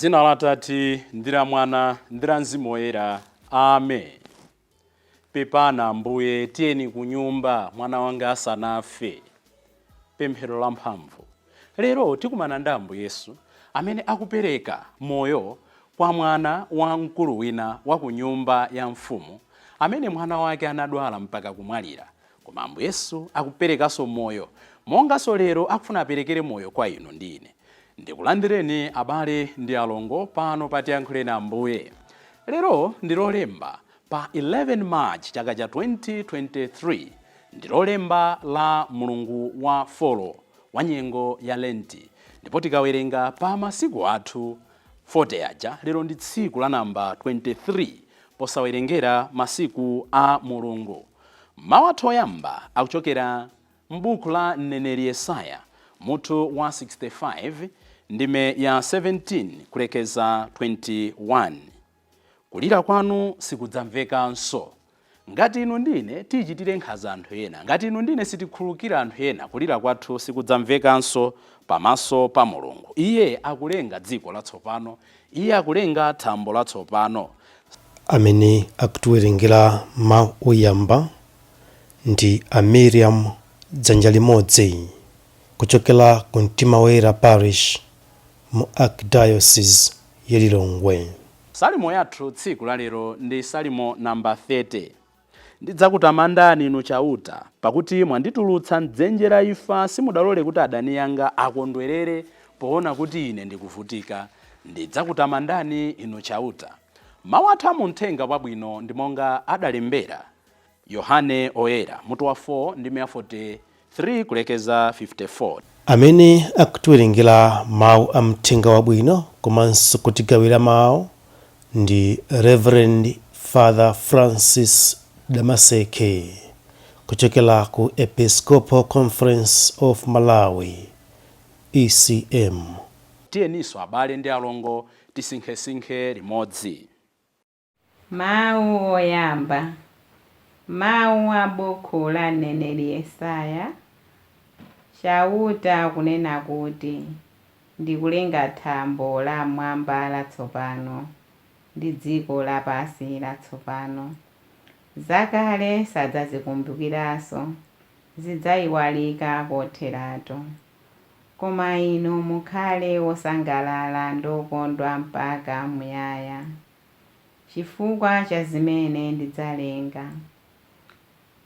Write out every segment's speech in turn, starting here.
Dzina la Atate ndi la Mwana ndi la Mzimu Woyera. Amen. Pepana Ambuye, tiyeni ku nyumba mwana wanga asanafe. Pemphero la mphamvu. Lero tikumana ndi Ambuye Yesu amene akupereka moyo kwa mwana wa mkulu wina wa ku nyumba ya mfumu amene mwana wake anadwala mpaka kumwalira. Koma Ambuye Yesu akuperekanso moyo monganso lero akufuna aperekere moyo kwa inu ndi ine. Ndikulandireni abale ndi alongo pano pa Tiyankhuleni Ambuye. Lero ndi Lolemba pa 11 March chaka cha 2023. Ndi Lolemba la mulungu wa folo wa nyengo ya Lent. Ndipo tikawerenga pa masiku athu 40 aja, lero ndi tsiku la namba 23 posawerengera masiku a mulungu. Mawu athu oyamba akuchokera m'buku la mneneri Yesaya mutu wa 65 ndime ya 17 kulekeza 21. Kulira kwanu sikudzamvekanso. Ngati inu ndine tichitire nkhanza anthu ena, ngati inu ndine sitikhululukira anthu ena, kulira kwathu sikudzamvekanso pamaso pa Mulungu. Iye akulenga dziko latsopano, iye akulenga thambo latsopano. Amene akutiwerengera mawu oyamba ndi Miriam dzanja limodzi kuchokera ku Mtima Woyera Parish mu Archdiocese ya Lilongwe. Salimo yathu tsiku la lero ndi Salimo namba 30. Ndidzakutamandani inu chauta, pakuti mwanditulutsa m'dzenje la imfa, simudalole kuti adani anga akondwerere poona kuti ine ndikuvutika. Ndidzakutamandani inu chauta. Mawu athu amuthenga wabwino ndi monga adalembera Yohane Oyera mutu wa 4 ndime ya 43 kulekeza 54. Amene akutiwerengera mawu amthenga wabwino komanso kutigawira mawu ndi Reverend Father Francis Damaseke kuchokera ku Episcopal Conference of Malawi ECM. Tiyeniso abale ndi alongo tisinkhesinkhe limodzi. Mawu oyamba. Mawu a buku la mneneri Yesaya. Chauta kunena kuti ndikulenga thambo la mwamba latsopano ndi dziko lapansi latsopano. Zakale sadzazikumbukiranso, zidzayiwalika kotheratu. Koma inu mukhale wosangalala ndokondwa mpaka muyaya, chifukwa cha zimene ndidzalenga.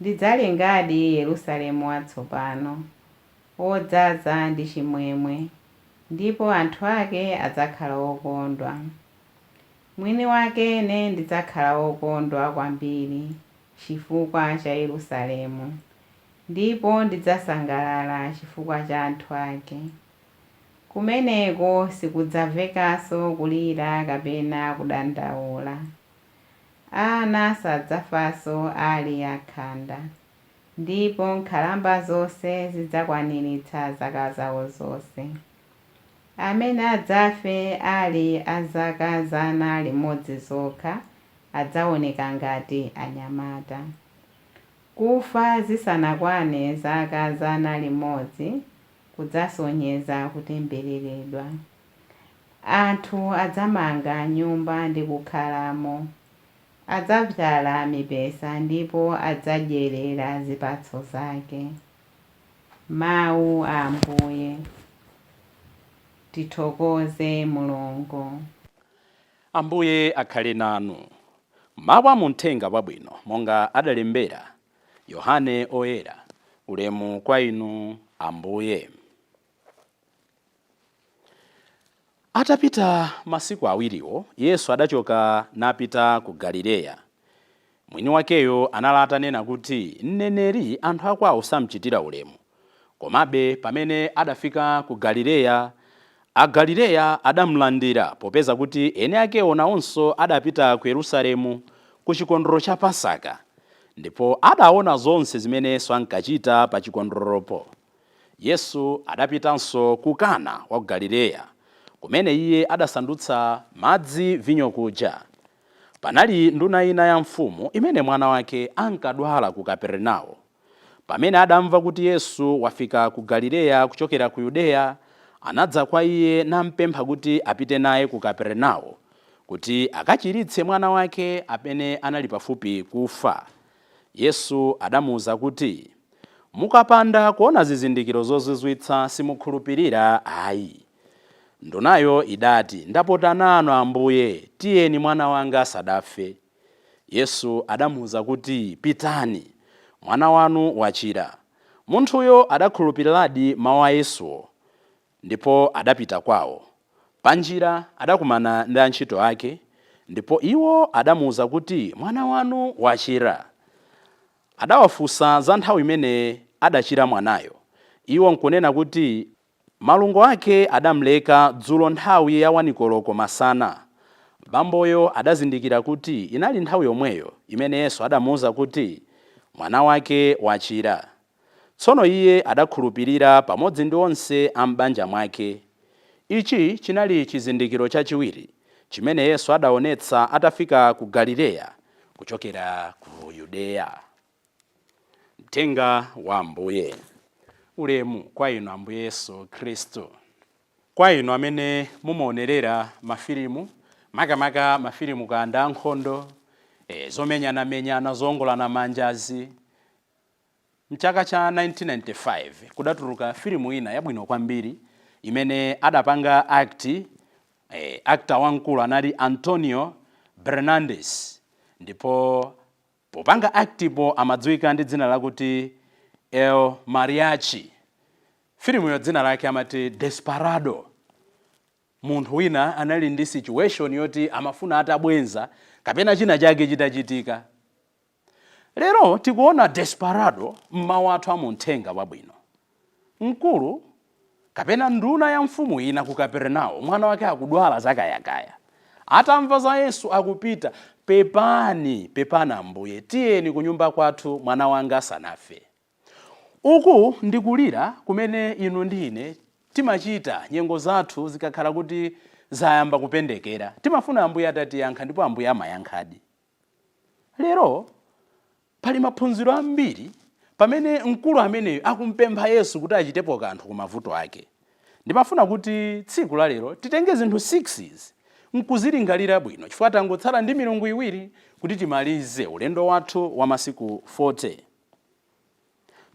Ndidzalengadi Yerusalemu watsopano, wodzaza ndi chimwemwe, ndipo anthu ake adzakhala okondwa. Mwini wake ine ndidzakhala okondwa kwambiri chifukwa cha Yerusalemu, ndipo ndidzasangalala chifukwa cha anthu ake. Kumeneko sikudzamvekanso kulira kapena kudandaula. Ana sadzafanso ali akhanda, ndipo nkhalamba zonse zidzakwaniritsa zaka zawo zonse. Amene adzafe ali a zaka 100 zokha adzaoneka ngati anyamata. Kufa zisanakwane zaka 100 kudzasonyeza kutembereredwa. Anthu adzamanga nyumba ndi kukhalamo, adzadzala mipesa ndipo adzadyerera zipatso zake. Mawu a Ambuye. Tithokoze Mulungu. Ambuye akhale nanu. Mawu amuthenga wabwino monga adalembera Yohane Oyera. Ulemu kwa inu Ambuye. Atapita masiku awiriwo, Yesu adachoka napita ku Galileya. Mwini wakeyo analata nena kuti mneneri anthu akwawo samchitira ulemu. Komabe pamene adafika ku Galileya, Agalileya adamlandira popeza kuti ene akewo nawonso adapita ku Yerusalemu ku chikondwerero cha Pasaka, ndipo adaona zonse zimene Yesu ankachita pa chikondwereropo. Yesu adapitanso ku Kana wa ku Galileya, kumene iye adasandutsa madzi vinyo kuja. Panali nduna ina ya mfumu imene mwana wake ankadwala ku Kaperenawo. Pamene adamva kuti Yesu wafika ku Galileya kuchokera ku Yudeya, anadza kwa iye nampempha kuti apite naye ku Kaperenawo kuti akachiritse mwana wake amene anali pafupi kufa. Yesu adamuwuza kuti, mukapanda kuona zizindikiro zozizwitsa simukhulupirira ayi. Ndunayo idati, ndapota nanu Ambuye, tiyeni mwana wanga asadafe. Yesu adamuwuza kuti, pitani, mwana wanu wachira. Munthuyo adakhulupiriradi mawu a Yesuwo, ndipo adapita kwawo. Panjira adakumana ndi antchito ake, ndipo iwo adamuwuza kuti, mwana wanu wachira. Adawafunsa za nthawi imene adachira mwanayo. Iwo nkunena kuti malungo ake adamleka dzulo nthawi ya 1 koloko masana. Bamboyo adazindikira kuti inali nthawi yomweyo imene Yesu adamuwuza kuti mwana wake wachira. Tsono iye adakhulupirira pamodzi ndi onse a m'banja mwake. Ichi chinali chizindikiro chachiwiri chimene Yesu adaonetsa atafika ku Galileya kuchokera ku Yudeya. Mthenga wa Ambuye. Ulemu kwa inu Ambuye Yesu Kristu. Kwa inu amene mumaonerera mafilimu, makamaka mafilimu ka ankhondo, zomenyana zongolana manjazi. Mchaka cha 1995 kudatuluka filimu ina yabwino kwambiri imene adapanga actor wankulu anali Antonio Bernandes, ndipo popanga actipo amadziwika ndi dzina lakuti El Mariachi. Filimu yo dzina lake amati Desperado. Munthu wina anali ndi situation yoti amafuna atabwenza kapena china chake chitachitika. Lero tikuona Desperado mmawu athu amuthenga wabwino. Mkulu kapena nduna ya mfumu ina ku Kaperenawo, mwana wake akudwala zakayakaya. Atamva za Yesu akupita, pepani Ambuye, tiyeni ku nyumba kwathu mwana wanga asanafe. Uku ndikulira kumene inu ndine timachita nyengo zathu zikakhala kuti zayamba kupendekera. Timafuna Ambuye atatiyankha ndipo Ambuye amayankhadi. Lero pali maphunziro ambiri pamene mkulu ameneyo akumpempha Yesu kuti achitepo kanthu ku mavuto ake. Ndimafuna kuti tsiku la lero titenge zinthu 6 nkuzilingalira bwino, chifukwa tangotsala ndi milungu iwiri kuti timalize ulendo wathu wa masiku 40.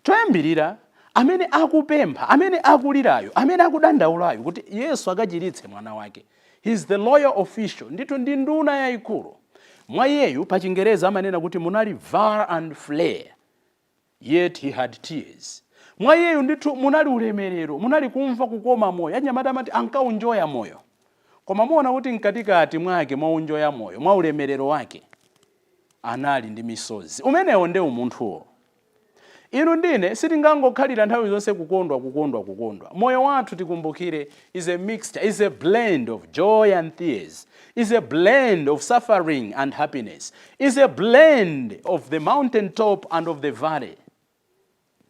Toyambirira amene akupempha, amene akulirayo, amene akudandaulayo kuti Yesu akachiritse mwana wake. He is the loyal official, ndithu ndi nduna yayikulu. Mwa iyeyu pa Chingereza amanena kuti munali var and flare, yet he had tears. Mwa iyeyu ndithu munali ulemerero, munali kumva kukoma moyo. Anyamata amati ankaunjoya moyo. Koma muona kuti mkatikati mwake mwa unjoya moyo, mwa ulemerero wake, anali ndi misozi. Umenewo nde umunthuwo. Inu ndine sitingangokhalira nthawi zonse kukondwa. Moyo wathu tikumbukire is a mixture, is a blend of joy and tears, is a blend of suffering and happiness, is a blend of the mountain top and of the valley.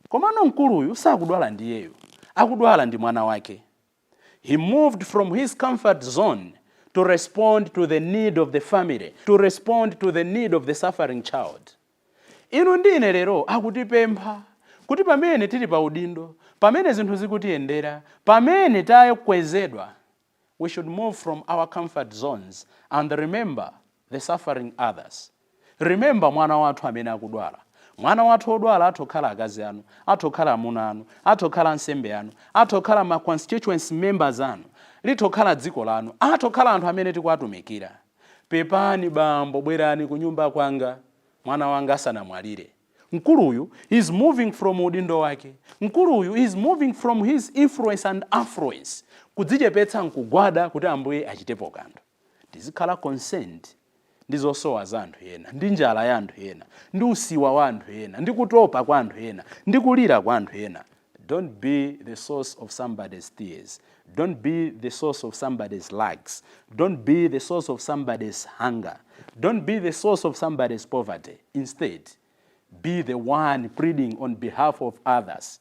Komano mkuluyu sakudwala ndiyeyo, akudwala ndi mwana wake. He moved from his comfort zone to respond to the need of the family, to respond to the need of the suffering child. Inu ndine lero akutipempha kuti pamene tili pa udindo, pamene zinthu zikutiyendera, pamene takwezedwa, we should move from our comfort zones and remember the suffering others. Remember mwana wathu amene akudwala. Mwana wathu odwala atokhala akazi anu, atokhala amuna anu, atokhala nsembe anu, atokhala ma constituency members anu, litokhala dziko lanu, atokhala anthu amene tikuwatumikira. Pepani bambo, bwerani ku nyumba kwanga, mwana wanga asanamwalire. Mkuluyu is moving from udindo wake. Mkuluyu is moving from his influence and affluence. Kudzichepetsa nkugwada kuti Ambuye achitepo kanthu. Tizikhala consent ndizosowa za anthu ena, ndi njala ya anthu ena, ndi usiwa wa anthu ena, ndi kutopa kwa anthu ena, ndi kulira kwa anthu ena. Don't be the source of somebody's tears. Don't be the source of somebody's lacks. Don't be the source of somebody's hunger. Don't be the source of somebody's poverty. Instead, be the one pleading on behalf of others.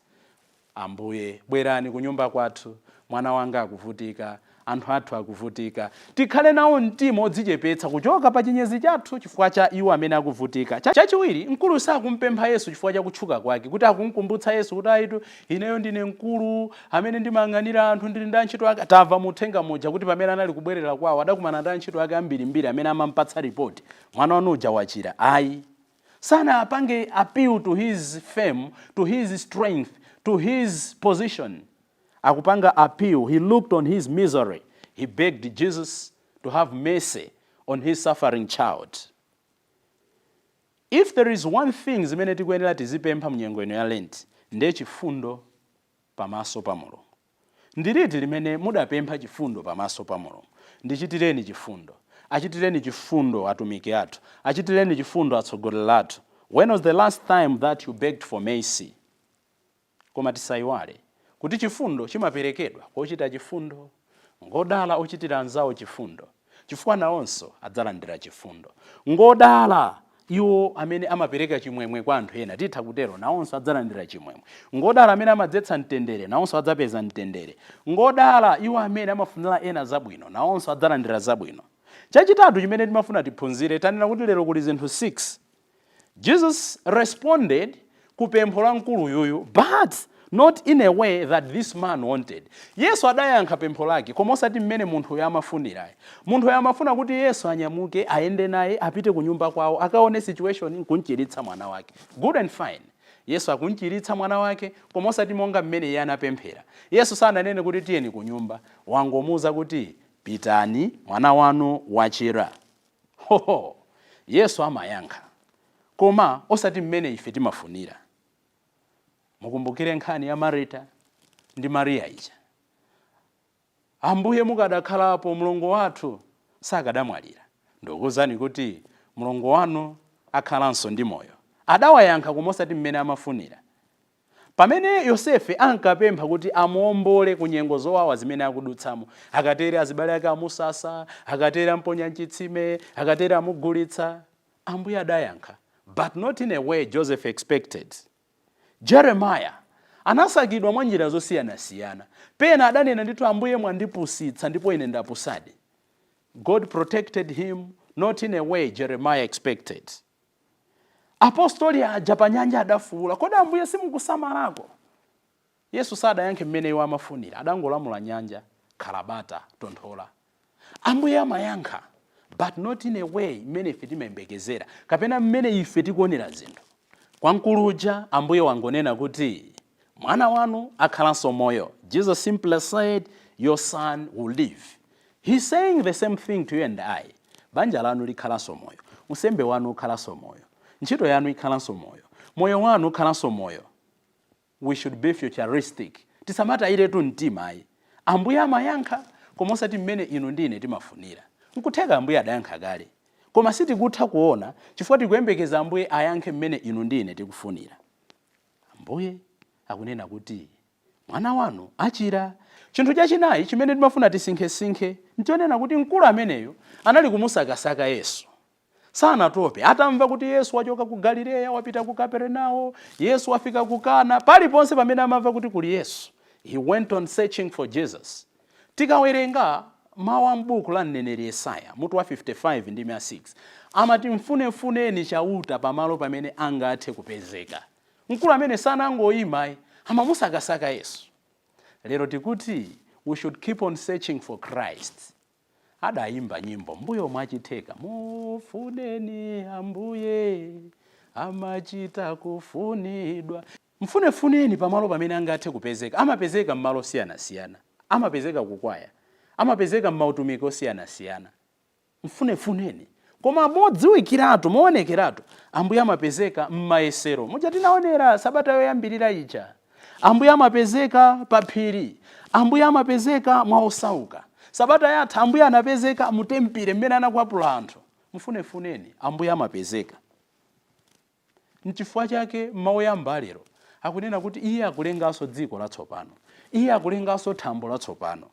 Ambuye, bwerani ku nyumba kwathu, mwana wanga akuvutika, anthu athu akuvutika. Tikhale nawo mtima odzichepetsa kuchoka pa chinyezi chathu chifukwa cha iwo amene akuvutika. Chachiwiri, mkulu sakumpempha Yesu chifukwa cha kutchuka kwake, kuti akumkumbutsa Yesu kuti aitu ineyo ndine mkulu amene ndimayang'anira anthu, ndili ndi antchito ake. Tamva muthenga muja kuti pamene anali kubwerera kwawo adakumana ndi antchito ake ambirimbiri amene amampatsa ripoti, mwana wanu uja wachira. Ayi, sana apange appeal to his fame, to his strength, to his position. Akupanga appeal. He looked on his misery. He begged Jesus to have mercy on his suffering child. If there is one thing zimene tikuyenera tizipempha mnyengo ino ya Lent, ndiye chifundo pamaso pa Mulungu. Ndiliti limene mudapempha chifundo pamaso pa Mulungu? Ndichitireni chifundo. Achitireni chifundo atumiki athu. Achitireni chifundo atsogoleri athu. When was the last time that you begged for mercy? Koma tisayiwale kuti chifundo chimaperekedwa kochita chifundo. Ngodala ochitira anzawo chifundo, chifukwa nawonso adzalandira chifundo. Ngodala iwo amene amapereka chimwemwe kwa anthu ena, titha kutero, nawonso adzalandira chimwemwe. Ngodala amene amadzetsa mtendere, nawonso adzapeza mtendere. Ngodala iwo amene amafunira ena zabwino, nawonso adzalandira zabwino. Chachitatu chimene timafuna tiphunzire, tanena kuti lero kuli zinthu 6. Jesus responded kupempho la mkulu yuyu, but not in a way that this man wanted. Yesu adayankha pempho lake koma osati mmene munthu yamafunira. Munthu yamafuna kuti Yesu anyamuke aende naye apite ku nyumba kwawo akaone situation kunchiritsa mwana wake. Good and fine. Yesu akunchiritsa mwana wake koma osati monga mmene iye anapemphera. Yesu sananene kuti tiyeni ku nyumba, wangomuza kuti pitani mwana wanu wachira. Hoho. Yesu amayankha koma osati mmene ife timafunira. Mukumbukire nkhani ya Marita ndi Maria ija. Ambuye mukadakhalapo mlongo wathu sakadamwalira. Ndikuwuzani kuti mlongo wanu akhalanso ndi moyo. Adawayankha koma osati mmene amafunira. Pamene Yosefe ankapempha kuti amuombole ku nyengo zowawa zimene akudutsamo, akatere azibale ake amusasa, akatere amponya mchitsime, akatere amugulitsa, Ambuye adayankha, but not in a way Joseph expected. Jeremiah anasakidwa mwa njira zosiyana-siyana. Pena adanena ndithu Ambuye mwandipusitsa ndipo ine ndapusadi. God protected him not in a way Jeremiah expected. Apostoli aja pa nyanja adafuula, kodi Ambuye simukusamalako? Yesu sadayankhe mmene iwo amafunira, adangolamula nyanja, khalabata, tonthola. Ambuye amayankha, but not in a way mmene ife timayembekezera, kapena mmene ife tikuonera zinthu. Kwa mkuluja Ambuye wangonena kuti mwana wanu akhalanso moyo. Jesus simply said, your son will live. He's saying the same thing to you and I. Banja lanu likhalanso moyo. Usembe wanu ukhalanso moyo. Ntchito yanu ikhalanso moyo. Moyo wanu ukhalanso moyo. We should be futuristic. Tisamata iletu mtima ayi. Ambuye amayankha koma osati mmene inu ndine timafunira. Nkutheka Ambuye adayankha kale. Koma sitikutha kuona chifukwa tikuyembekeza Ambuye ayankhe mmene inu ndine tikufunira. Ambuye akunena kuti mwana wanu achira. Chinthu chachinayi chimene timafuna tisinkhesinkhe ntionena kuti mkulu ameneyo anali kumusakasaka Yesu. Sanatope. Atamva kuti Yesu wachoka ku Galileya wapita ku Kaperenawo, Yesu wafika ku Kana, paliponse pamene amamva kuti kuli Yesu, he went on searching for Jesus. Tikawerenga mawu a m'buku la mneneri Yesaya mutu wa 55 ndi 6 amati mfunefuneni chauta pamalo pamene angathe kupezeka. Mkulu amene sanangoyima amamusakasaka Yesu. Lero tikuti we should keep on searching for Christ. Adayimba nyimbo mbuyo mwachitheka, mufuneni Ambuye amachita kufunidwa. Mfunefuneni pamalo pamene angathe kupezeka. Amapezeka m'malo siyana-siyana, amapezeka kukwaya, amapezeka m'mautumiki osiyana-siyana. Mfunefuneni. Koma modziwikiratu, moonekeratu, Ambuye amapezeka m'mayesero. Muja tinaonera sabata yoyambirira ija. Ambuye amapezeka pa phiri. Ambuye amapezeka mwa osauka. Sabata yatha Ambuye anapezeka mutempire mmene anakwapula anthu. Mfunefuneni, Ambuye amapezeka. N'chifukwa chake mawu yamba lero akunena kuti iye akulenganso dziko latsopano. Iye akulenganso thambo latsopano.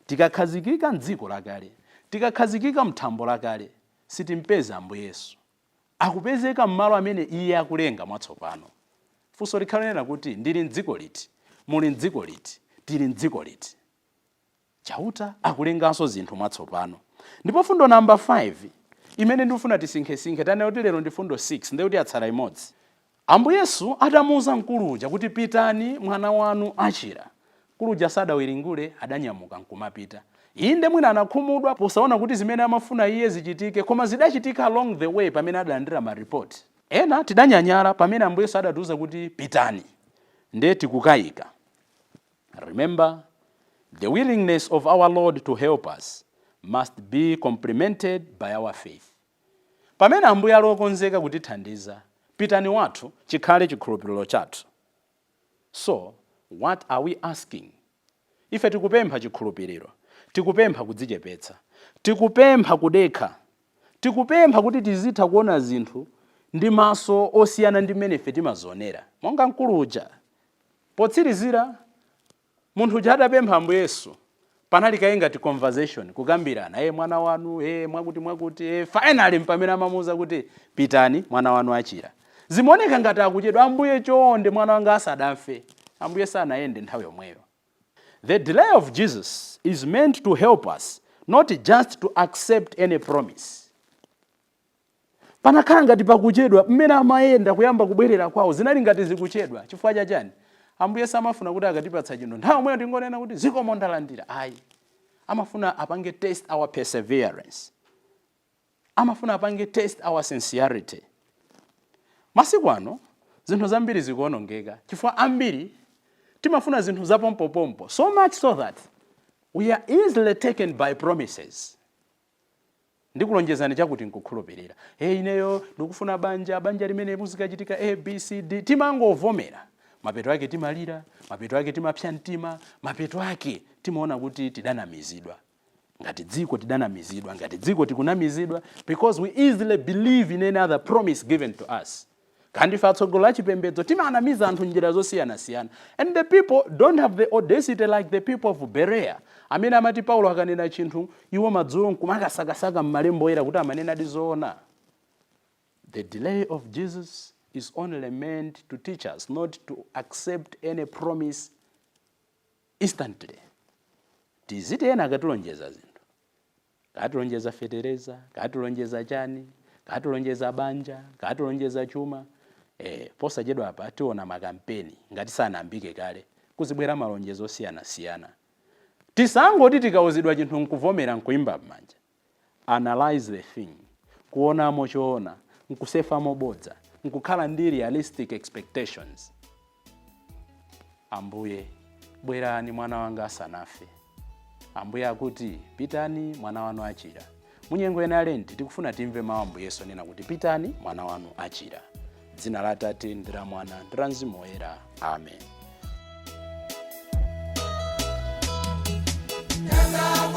Tikakhazikika m'dziko lakale, tikakhazikika m'thambo lakale, sitimpeza Ambuye Yesu. Akupezeka m'malo amene iye akulenga mwatsopano. Funso likhalonena kuti ndili m'dziko liti, muli m'dziko liti, tili m'dziko liti. chauta akulenganso zinthu mwatsopano. Ndipo fundo namba 5 imene ndifuna tisinkhesinkhe tane kuti lero ndi fundo 6 ndekuti yatsala imodzi. Ambuye Yesu atamuuza mkuluja kuti pitani mwana wanu achira. Mkuluja sadawiringule, adanyamuka nkumapita. Inde mwina anakhumudwa posaona kuti zimene amafuna iye zichitike, koma zidachitika along the way pamene adalandira ma report. Ena tidanyanyala pamene Ambuye Yesu adatiuza kuti pitani. Nde tikukayika. Remember, the willingness of our Lord to help us must be complemented by our faith. Pamene Ambuye alokonzeka kutithandiza, pitani wathu chikhale chikhulupiriro chathu. So, what are we asking? Ife tikupempha chikhulupiriro, tikupempha kudzichepetsa, tikupempha kudekha, tikupempha kuti tizitha kuona zinthu ndi maso osiyana ndi mmene ife timazionera. Monga mkuluja, potsirizira, munthu uja adapempha Ambuye Yesu, panali kaingati conversation, kukambirana, mwana wanu, mwakuti, finally pamene amamuuza kuti pitani mwana wanu achira. Zimoneka ngati akuchedwa, Ambuye chonde mwana wanga asadafe. Ambuye sanayende nthawi yomweyo. The delay of Jesus is meant to help us, not just to accept any promise. Panakhala ngati pakuchedwa, mmene amayenda kuyamba kubwerera kwawo, zinali ngati zikuchedwa. Chifukwa chachani? Ambuye samafuna kuti akatipatsa chinthu nthawi yomweyo tingonena kuti zikomo ndalandira. Ayi. Amafuna apange test our perseverance. Amafuna apange test our sincerity. Masiku ano, zinthu zambiri zikuonongeka. Chifukwa ambiri timafuna zinthu za pompo. So much so that we are easily taken by promises. Ndikulonjezani chakuti nkukhulupirira. Ineyo ndikufuna banja limene muzikachitika A, B, C, D. Timangovomera. Mapeto ake timalira, mapeto ake timapsa mtima, mapeto ake timaona kuti tidanamizidwa. Ngati dziko tidanamizidwa, ngati dziko tikunamizidwa, because we easily believe in any other promise given to us. Kandi fatsogola chipembedzo timanamiza anthu njira zosiyana-siyana. And the people don't have the audacity like the people of Berea. Amene amati Paulo akanena chinthu, iwo madzulo nkumakasakasaka m'malemba oyera kuti amanena adizoona. The delay of Jesus is only meant to teach us not to accept any promise instantly. Tiziti ena akatilonjeza zinthu. Katilonjeza fetereza, katilonjeza chani, katilonjeza banja, katilonjeza chuma. Posachedwa apa tiona makampeni ngati sanayambike kale kuzibwera malonjezo osiyana-siyana. Tisangoti tikauzidwa chinthu nkuvomera nkuimba m'manja. Analyze the thing. Kuonamo choona, nkusefamo bodza, nkukhala ndi realistic expectations. Ambuye, bwerani mwana wanga asanafe. Ambuye akuti pitani mwana wanu achira. Munyengo ena Lent tikufuna timve mawu Ambuye Yesu nena kuti pitani mwana wanu achira. Dzina la Tate ndi la Mwana ndi la Mzimu Woyera. Amen. Kaza